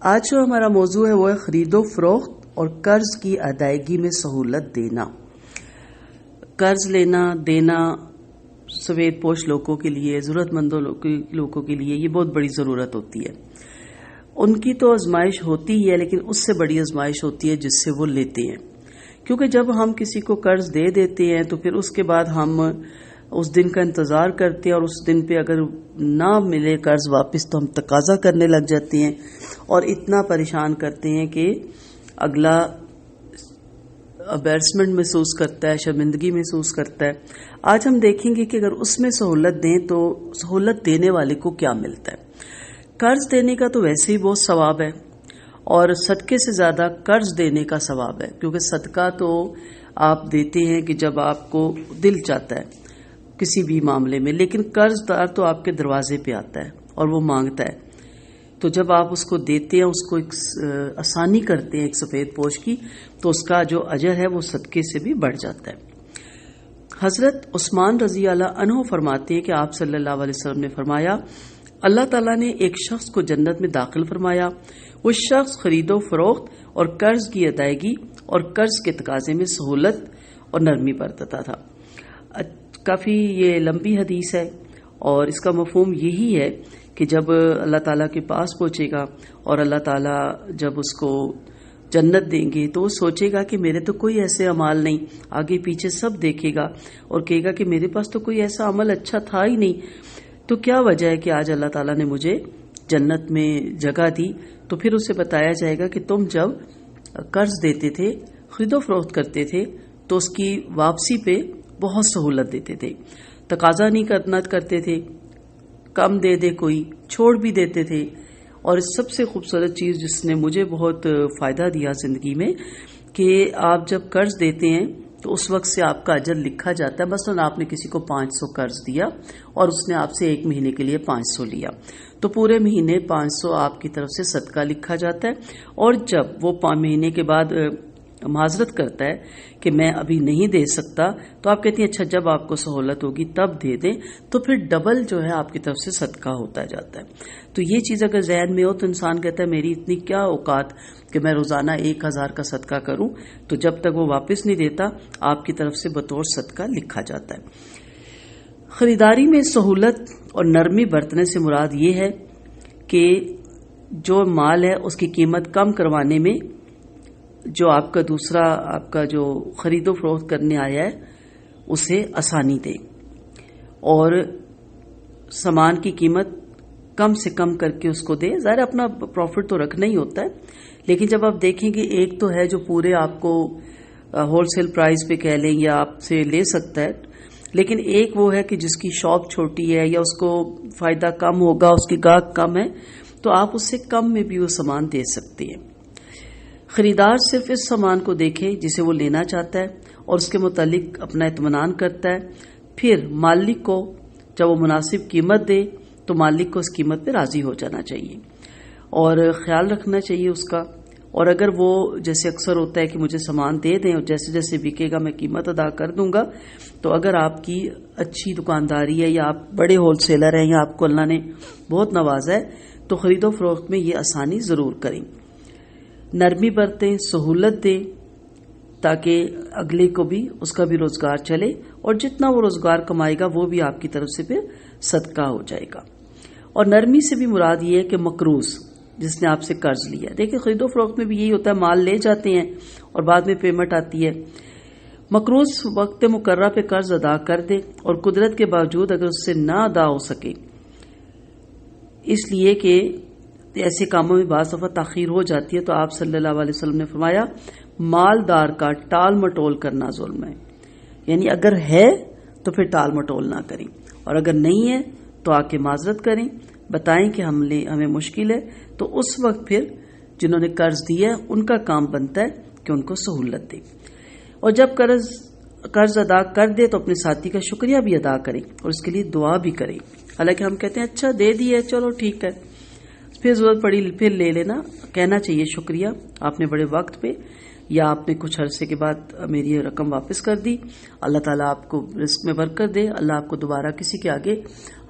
آج جو ہمارا موضوع ہے وہ ہے خرید و فروخت اور قرض کی ادائیگی میں سہولت دینا۔ قرض لینا دینا سفید پوش لوگوں کے لیے، ضرورت مندوں لوگوں کے لیے یہ بہت بڑی ضرورت ہوتی ہے۔ ان کی تو آزمائش ہوتی ہی ہے، لیکن اس سے بڑی آزمائش ہوتی ہے جس سے وہ لیتے ہیں، کیونکہ جب ہم کسی کو قرض دے دیتے ہیں تو پھر اس کے بعد ہم اس دن کا انتظار کرتے ہیں، اور اس دن پہ اگر نہ ملے قرض واپس تو ہم تقاضا کرنے لگ جاتے ہیں اور اتنا پریشان کرتے ہیں کہ اگلا امبیرسمنٹ محسوس کرتا ہے، شرمندگی محسوس کرتا ہے۔ آج ہم دیکھیں گے کہ اگر اس میں سہولت دیں تو سہولت دینے والے کو کیا ملتا ہے۔ قرض دینے کا تو ویسے ہی بہت ثواب ہے، اور صدقے سے زیادہ قرض دینے کا ثواب ہے، کیونکہ صدقہ تو آپ دیتے ہیں کہ جب آپ کو دل چاہتا ہے کسی بھی معاملے میں، لیکن قرض دار تو آپ کے دروازے پہ آتا ہے اور وہ مانگتا ہے، تو جب آپ اس کو دیتے ہیں، اس کو ایک آسانی کرتے ہیں ایک سفید پوش کی، تو اس کا جو اجر ہے وہ صدقے سے بھی بڑھ جاتا ہے۔ حضرت عثمان رضی اللہ عنہ فرماتے ہیں کہ آپ صلی اللہ علیہ وسلم نے فرمایا، اللہ تعالیٰ نے ایک شخص کو جنت میں داخل فرمایا، وہ شخص خرید و فروخت اور قرض کی ادائیگی اور قرض کے تقاضے میں سہولت اور نرمی برتتا تھا۔ کافی یہ لمبی حدیث ہے، اور اس کا مفہوم یہی ہے کہ جب اللہ تعالیٰ کے پاس پہنچے گا اور اللہ تعالیٰ جب اس کو جنت دیں گے تو وہ سوچے گا کہ میرے تو کوئی ایسے اعمال نہیں، آگے پیچھے سب دیکھے گا اور کہے گا کہ میرے پاس تو کوئی ایسا عمل اچھا تھا ہی نہیں، تو کیا وجہ ہے کہ آج اللہ تعالیٰ نے مجھے جنت میں جگہ دی؟ تو پھر اسے بتایا جائے گا کہ تم جب قرض دیتے تھے، خرید و فروخت کرتے تھے، تو اس کی واپسی پہ بہت سہولت دیتے تھے، تقاضا نہیں کرتے تھے، کم دے دے کوئی چھوڑ بھی دیتے تھے۔ اور اس سب سے خوبصورت چیز جس نے مجھے بہت فائدہ دیا زندگی میں، کہ آپ جب قرض دیتے ہیں تو اس وقت سے آپ کا اجر لکھا جاتا ہے۔ مثلا آپ نے کسی کو 500 قرض دیا اور اس نے آپ سے ایک مہینے کے لیے 500 لیا، تو پورے مہینے 500 آپ کی طرف سے صدقہ لکھا جاتا ہے، اور جب وہ مہینے کے بعد معذرت کرتا ہے کہ میں ابھی نہیں دے سکتا، تو آپ کہتی ہیں اچھا جب آپ کو سہولت ہوگی تب دے دیں، تو پھر ڈبل جو ہے آپ کی طرف سے صدقہ ہوتا جاتا ہے۔ تو یہ چیز اگر ذہن میں ہو تو انسان کہتا ہے میری اتنی کیا اوقات کہ میں روزانہ 1000 کا صدقہ کروں، تو جب تک وہ واپس نہیں دیتا آپ کی طرف سے بطور صدقہ لکھا جاتا ہے۔ خریداری میں سہولت اور نرمی برتنے سے مراد یہ ہے کہ جو مال ہے اس کی قیمت کم کروانے میں جو آپ کا دوسرا آپ کا جو خرید و فروخت کرنے آیا ہے اسے آسانی دے، اور سامان کی قیمت کم سے کم کر کے اس کو دے۔ ظاہر اپنا پروفٹ تو رکھنا ہی ہوتا ہے، لیکن جب آپ دیکھیں گے ایک تو ہے جو پورے آپ کو ہول سیل پرائز پہ کہہ لیں یا آپ سے لے سکتا ہے، لیکن ایک وہ ہے کہ جس کی شاپ چھوٹی ہے یا اس کو فائدہ کم ہوگا، اس کی گاہک کم ہے، تو آپ اس سے کم میں بھی وہ سامان دے سکتے ہیں۔ خریدار صرف اس سامان کو دیکھے جسے وہ لینا چاہتا ہے اور اس کے متعلق اپنا اطمینان کرتا ہے، پھر مالک کو جب وہ مناسب قیمت دے تو مالک کو اس قیمت پہ راضی ہو جانا چاہیے اور خیال رکھنا چاہیے اس کا۔ اور اگر وہ جیسے اکثر ہوتا ہے کہ مجھے سامان دے دیں اور جیسے جیسے بکے گا میں قیمت ادا کر دوں گا، تو اگر آپ کی اچھی دکانداری ہے یا آپ بڑے ہول سیلر ہیں یا آپ کو اللہ نے بہت نوازا ہے، تو خرید و فروخت میں یہ آسانی ضرور کریں۔ نرمی برتیں، سہولت دیں، تاکہ اگلے کو بھی اس کا بھی روزگار چلے، اور جتنا وہ روزگار کمائے گا وہ بھی آپ کی طرف سے پھر صدقہ ہو جائے گا۔ اور نرمی سے بھی مراد یہ ہے کہ مقروض جس نے آپ سے قرض لیا، دیکھیں خرید و فروخت میں بھی یہی ہوتا ہے، مال لے جاتے ہیں اور بعد میں پیمنٹ آتی ہے۔ مقروض وقت مقررہ پہ قرض ادا کر دے، اور قدرت کے باوجود اگر اس سے نہ ادا ہو سکے، اس لیے کہ ایسے کاموں میں بعض دفعہ تاخیر ہو جاتی ہے، تو آپ صلی اللہ علیہ وسلم نے فرمایا مالدار کا ٹال مٹول کرنا ظلم ہے، یعنی اگر ہے تو پھر ٹال مٹول نہ کریں، اور اگر نہیں ہے تو آ کے معذرت کریں، بتائیں کہ ہمیں مشکل ہے، تو اس وقت پھر جنہوں نے قرض دیا ہے ان کا کام بنتا ہے کہ ان کو سہولت دیں، اور جب قرض ادا کر دے تو اپنے ساتھی کا شکریہ بھی ادا کریں اور اس کے لیے دعا بھی کریں۔ حالانکہ ہم کہتے ہیں اچھا دے دیے چلو ٹھیک ہے، پھر ضرورت پڑی پھر لے لینا، کہنا چاہیے شکریہ آپ نے بڑے وقت پہ یا آپ نے کچھ عرصے کے بعد میری یہ رقم واپس کر دی، اللہ تعالیٰ آپ کو رزق میں برکت دے، اللہ آپ کو دوبارہ کسی کے آگے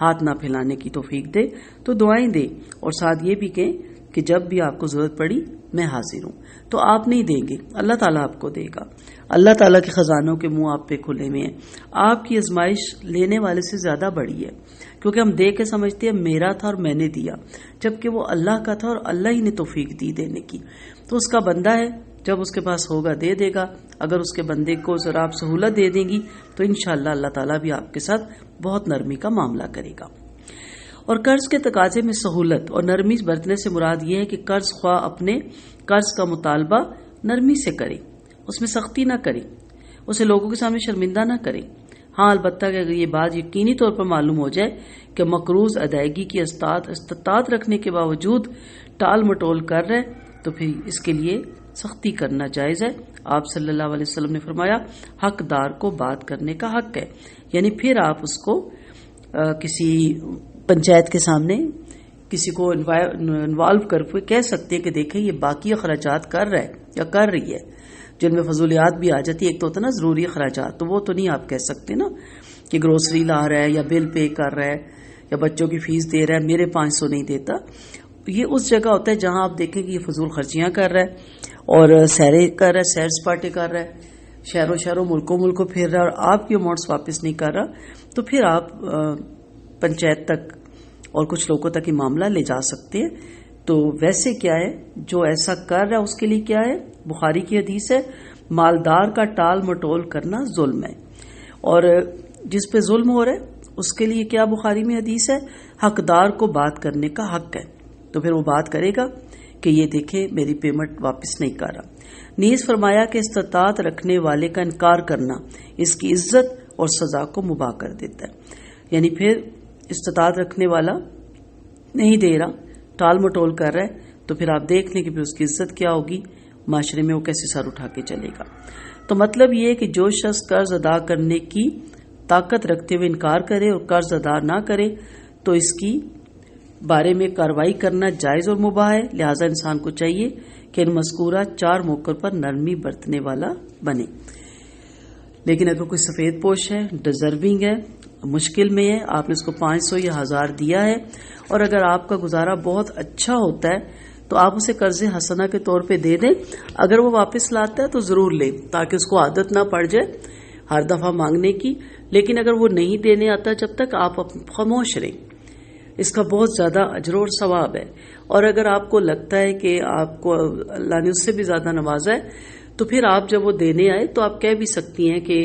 ہاتھ نہ پھیلانے کی توفیق دے، تو دعائیں دیں اور ساتھ یہ بھی کہیں کہ جب بھی آپ کو ضرورت پڑی میں حاضر ہوں. تو آپ نہیں دیں گے، اللہ تعالیٰ آپ کو دے گا. اللہ تعالیٰ کے خزانوں کے منہ آپ پہ کھلے ہوئے ہیں. آپ کی آزمائش لینے والے سے زیادہ بڑی ہے، کیونکہ ہم دے کے سمجھتے ہیں میرا تھا اور میں نے دیا، جبکہ وہ اللہ کا تھا اور اللہ ہی نے توفیق دی دینے کی. تو اس کا بندہ ہے، جب اس کے پاس ہوگا دے دے گا. اگر اس کے بندے کو ذرا آپ سہولت دے دیں گی تو انشاءاللہ اللہ تعالیٰ بھی آپ کے ساتھ بہت نرمی کا معاملہ کرے گا. اور قرض کے تقاضے میں سہولت اور نرمی برتنے سے مراد یہ ہے کہ قرض خواہ اپنے قرض کا مطالبہ نرمی سے کرے، اس میں سختی نہ کرے، اسے لوگوں کے سامنے شرمندہ نہ کرے. ہاں البتہ کہ اگر یہ بات یقینی طور پر معلوم ہو جائے کہ مقروض ادائیگی کی استطاعت رکھنے کے باوجود ٹال مٹول کر رہے تو پھر اس کے لیے سختی کرنا جائز ہے. آپ صلی اللہ علیہ وسلم نے فرمایا حقدار کو بات کرنے کا حق ہے، یعنی پھر آپ اس کو کسی پنچایت کے سامنے کسی کو انوالو کر کے کہہ سکتے ہیں کہ دیکھیں یہ باقی اخراجات کر رہا ہے یا کر رہی ہے، جن میں فضولیات بھی آ جاتی ہے. ایک تو ہوتا ہے نا ضروری اخراجات، تو وہ تو نہیں آپ کہہ سکتے نا کہ گروسری لا رہا ہے یا بل پے کر رہا ہے یا بچوں کی فیس دے رہا ہے، میرے 500 نہیں دیتا. یہ اس جگہ ہوتا ہے جہاں آپ دیکھیں کہ یہ فضول خرچیاں کر رہا ہے اور سیرے کر رہا ہے، سیر سپاٹے کر رہا ہے، شہروں ملکوں پھر رہا ہے اور آپ کی اماؤنٹس واپس نہیں کر رہا. تو پھر آپ پنچایت تک اور کچھ لوگوں تک یہ معاملہ لے جا سکتے ہیں. تو ویسے کیا ہے جو ایسا کر رہا ہے اس کے لیے کیا ہے؟ بخاری کی حدیث ہے مالدار کا ٹال مٹول کرنا ظلم ہے، اور جس پہ ظلم ہو رہا ہے اس کے لیے کیا بخاری میں حدیث ہے حقدار کو بات کرنے کا حق ہے. تو پھر وہ بات کرے گا کہ یہ دیکھیں میری پیمنٹ واپس نہیں کر رہا. نیز فرمایا کہ استطاعت رکھنے والے کا انکار کرنا اس کی عزت اور سزا کو مباح کر دیتا ہے. یعنی پھر استطاعت رکھنے والا نہیں دے رہا، ٹال مٹول کر رہا ہے، تو پھر آپ دیکھ لیں کہ پھر اس کی عزت کیا ہوگی معاشرے میں، وہ کیسے سر اٹھا کے چلے گا. تو مطلب یہ ہے کہ جو شخص قرض ادا کرنے کی طاقت رکھتے ہوئے انکار کرے اور قرض ادا نہ کرے تو اس کی بارے میں کارروائی کرنا جائز اور مباح ہے. لہذا انسان کو چاہیے کہ ان مذکورہ 4 موقع پر نرمی برتنے والا بنے. لیکن اگر کوئی سفید پوش ہے، ڈیزرونگ ہے، مشکل میں ہے، آپ نے اس کو 500 یا 1000 دیا ہے اور اگر آپ کا گزارا بہت اچھا ہوتا ہے تو آپ اسے قرض حسنہ کے طور پہ دے دیں. اگر وہ واپس لاتا ہے تو ضرور لیں تاکہ اس کو عادت نہ پڑ جائے ہر دفعہ مانگنے کی. لیکن اگر وہ نہیں دینے آتا جب تک آپ خاموش رہیں، اس کا بہت زیادہ اجر اور ثواب ہے. اور اگر آپ کو لگتا ہے کہ آپ کو اللہ نے اس سے بھی زیادہ نوازا ہے تو پھر آپ جب وہ دینے آئے تو آپ کہہ بھی سکتی ہیں کہ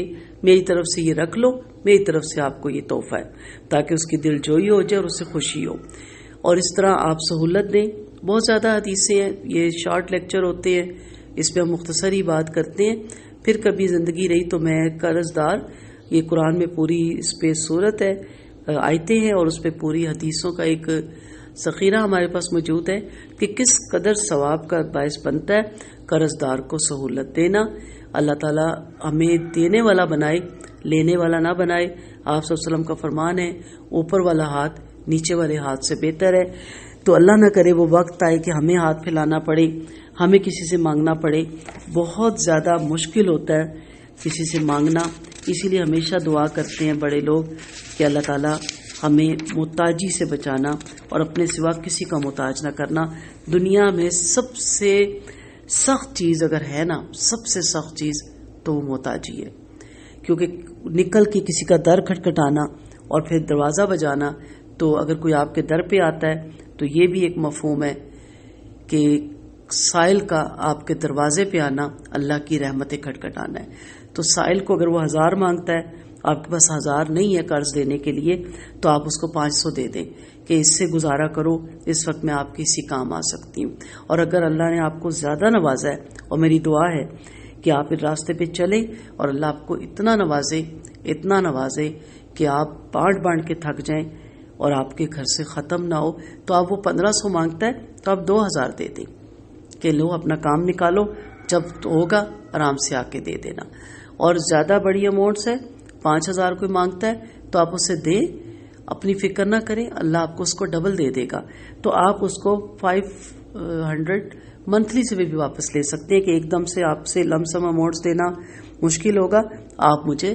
میری طرف سے یہ رکھ لو، میری طرف سے آپ کو یہ تحفہ ہے، تاکہ اس کی دل جوئی ہو جائے اور اسے خوشی ہو. اور اس طرح آپ سہولت دیں. بہت زیادہ حدیثیں ہیں، یہ شارٹ لیکچر ہوتے ہیں، اس پہ ہم مختصر ہی بات کرتے ہیں. پھر کبھی زندگی رہی تو میں قرض دار، یہ قرآن میں پوری اس پہ صورت ہے، آیتیں ہیں اور اس پہ پوری حدیثوں کا ایک ذخیرہ ہمارے پاس موجود ہے کہ کس قدر ثواب کا باعث بنتا ہے قرض دار کو سہولت دینا. اللہ تعالیٰ ہمیں دینے والا بنائے، لینے والا نہ بنائے. آپ صلی اللہ علیہ وسلم کا فرمان ہے اوپر والا ہاتھ نیچے والے ہاتھ سے بہتر ہے. تو اللہ نہ کرے وہ وقت آئے کہ ہمیں ہاتھ پھیلانا پڑے، ہمیں کسی سے مانگنا پڑے. بہت زیادہ مشکل ہوتا ہے کسی سے مانگنا. اسی لیے ہمیشہ دعا کرتے ہیں بڑے لوگ کہ اللہ تعالیٰ ہمیں محتاجی سے بچانا اور اپنے سوا کسی کا محتاج نہ کرنا. دنیا میں سب سے سخت چیز اگر ہے نا، سب سے سخت چیز تو وہ محتاجی ہے. کیونکہ نکل کے کسی کا در کھٹکھٹانا اور پھر دروازہ بجانا، تو اگر کوئی آپ کے در پہ آتا ہے تو یہ بھی ایک مفہوم ہے کہ سائل کا آپ کے دروازے پہ آنا اللہ کی رحمتیں کھٹکھٹانا ہے. تو سائل کو اگر وہ 1000 مانگتا ہے، آپ کے پاس 1000 نہیں ہے قرض دینے کے لیے، تو آپ اس کو 500 دے دیں کہ اس سے گزارا کرو، اس وقت میں آپ کسی کام آ سکتی ہوں. اور اگر اللہ نے آپ کو زیادہ نوازا ہے، اور میری دعا ہے کہ آپ اس راستے پہ چلیں اور اللہ آپ کو اتنا نوازے کہ آپ بانٹ کے تھک جائیں اور آپ کے گھر سے ختم نہ ہو، تو آپ وہ 1500 مانگتا ہے تو آپ 2000 دے دیں کہ لو اپنا کام نکالو، جب ہوگا آرام سے آ کے دے دینا. اور زیادہ بڑی اماؤنٹس ہے، 5000 کوئی مانگتا ہے تو آپ اسے دیں، اپنی فکر نہ کریں، اللہ آپ کو اس کو ڈبل دے دے گا. تو آپ اس کو 500 منتھلی سے بھی واپس لے سکتے ہیں کہ ایک دم سے آپ سے لم سم اماؤنٹس دینا مشکل ہوگا، آپ مجھے